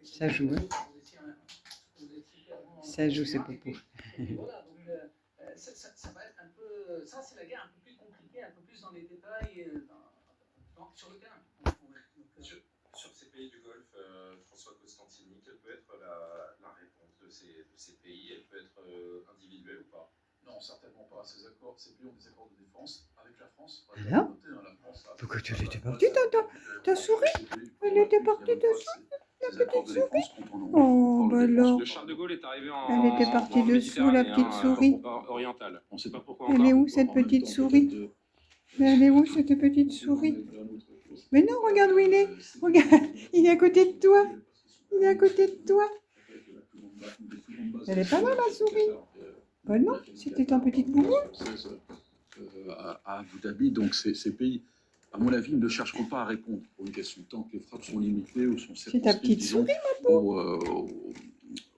Ça joue, hein. Ça joue, c'est Popo. Ça va être un peu, ça c'est la guerre un peu plus compliquée, un peu plus dans les détails, sur le terrain. Sur ces pays du Golfe, François Constantini, quelle peut être la réponse de ces pays? Elle peut être individuelle ou pas? Non, certainement pas. Ces pays ont des accords de défense avec la France. Alors, pourquoi tu étais partie, ta souris? Elle était partie, ta souris? La petite souris? Oh, bah alors. Le Charles de Gaulle est arrivé en. Elle était partie dessous, la petite souris. Orientale. On ne sait pas pourquoi. Elle est où, cette petite souris? Elle est où, cette petite souris? Mais non, regarde où il est. Regarde, il est à côté de toi. Il est à côté de toi. Elle est pas là, la souris. Ben non, c'était un petit boubou. À Abu Dhabi, donc ces pays, à mon avis, ne chercheront pas à répondre aux questions tant que les frappes sont limitées ou sont C'est ta petite souris, ma pauvre.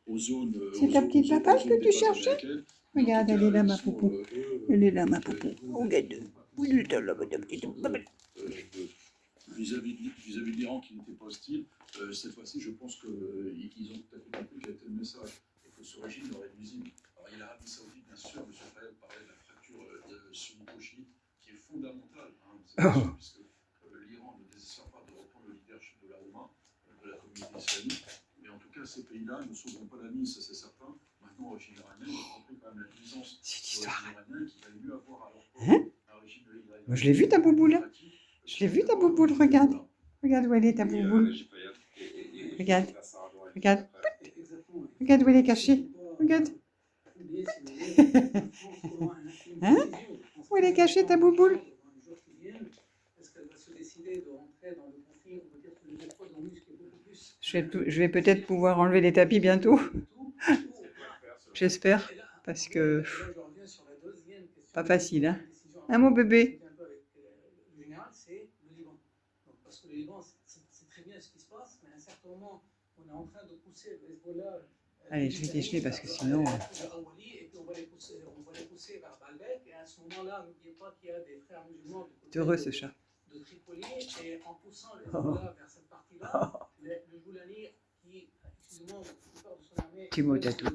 aux zones. C'est ta petite papache que tu cherchais? Regarde, elle est là, ma poupou. Elle est là, ma poupou. Regarde. Oui, elle est là, ma petite papache. Vis-à-vis de l'Iran qui n'était pas hostile, cette fois-ci, je pense qu'ils ont peut-être compris quel était le message et que ce régime leur est nuisible. Alors, il y a l'Arabie Saoudite, bien sûr, M. Fayed parlait de la fracture sunnito-chiite qui est fondamentale, puisque l'Iran ne désespère pas de reprendre le leadership de la Oumma, de la communauté islamique. Mais en tout cas, ces pays-là ne sauveront pas la mise, ça c'est certain. Maintenant, le régime iranien, il a compris quand même la nuisance du régime iranien qu'il valait mieux avoir à leur un régime de l'Iran. Moi, je l'ai vu, ta bouboule. Je l'ai vu, ta bouboule, regarde. Regarde où elle est, ta bouboule. Regarde. Regarde. Regarde où elle est cachée. Regarde. Hein? Où elle est cachée, ta bouboule? Je vais peut-être pouvoir enlever les tapis bientôt. J'espère. Parce que... pas facile, hein? Hein, mon bébé? Parce que le Liban, c'est très bien ce qui se passe, mais à un certain moment, on est en train de pousser le Hezbollah. Allez, je vais dégeler parce que sinon... Et puis on va les pousser vers Baalbek. Et à ce moment-là, n'oubliez pas qu'il y a des frères musulmans C'est heureux, ce chat. De Tripoli. Et en poussant le Hezbollah vers cette partie-là, le Goulani, qui, excusez-moi, la plupart de son armée... Tu m'as tout.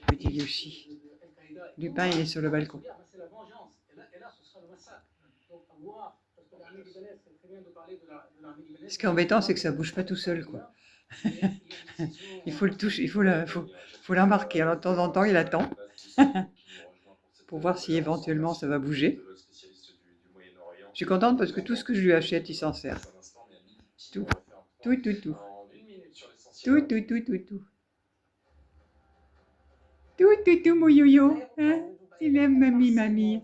Petit Yoshi. Lupin, il est sur le balcon. C'est la vengeance. Et là, ce sera le massacre. Donc, à voir, parce que l'armée libanaise, c'est très bien de parler de l'armée libanaise. Ce qui est embêtant, c'est que ça bouge pas tout seul, quoi. Il faut le toucher, il faut l'embarquer. Alors, de temps en temps, il attend pour voir si éventuellement ça va bouger. Je suis contente parce que tout ce que je lui achète, il s'en sert. Tout. Tout, tout, tout. Tout, tout, tout, tout, tout. Tout, tout, tout, mon yo-yo. Hein? Il aime mamie, mamie.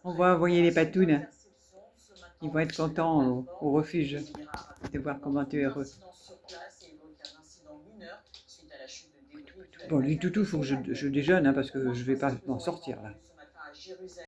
On va envoyer les patounes. Ils vont être contents au refuge de voir comment tu es heureux. Bon, lui, toutou, il faut que je déjeune, hein, parce que je ne vais pas m'en sortir, là.